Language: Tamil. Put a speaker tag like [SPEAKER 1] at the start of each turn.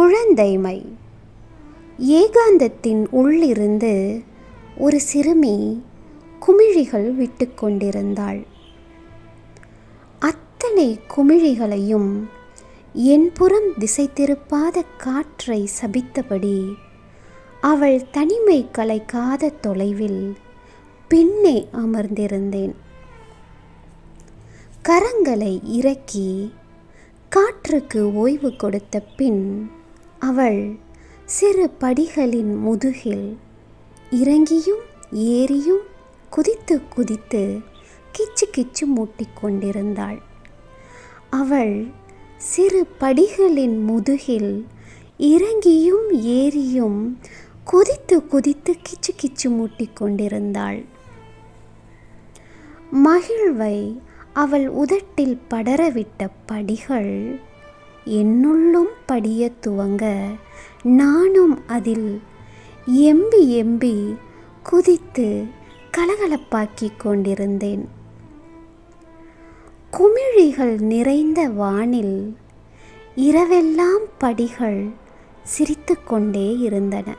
[SPEAKER 1] குழந்தைமை. ஏகாந்தத்தின் உள்ளிருந்து ஒரு சிறுமி குமிழிகள் விட்டு கொண்டிருந்தாள். அத்தனை குமிழிகளையும் என்புறம் திசை திருப்பாத காற்றை சபித்தபடி அவள் தனிமை கலைக்காத தொலைவில் பின்னே அமர்ந்திருந்தேன். கரங்களை இறக்கி காற்றுக்கு ஓய்வு கொடுத்த பின் அவள் சிறு படிகளின் முதுகில் இறங்கியும் ஏறியும் குதித்து குதித்து கிச்சு கிச்சு மூட்டிக்கொண்டிருந்தாள். அவள் சிறு படிகளின் முதுகில் இறங்கியும் ஏறியும் குதித்து குதித்து கிச்சு கிச்சு மூட்டிக்கொண்டிருந்தாள். மகிழ்வை அவள் உதட்டில் படரவிட்ட படிகள் என்னுள்ளும் படிய துவங்க நானும் அதில் எம்பி எம்பி குதித்து கலகலப்பாக்கிக் கொண்டிருந்தேன். குமிழிகள் நிறைந்த வானில் இரவெல்லாம் படிகள் சிரித்து கொண்டே இருந்தன.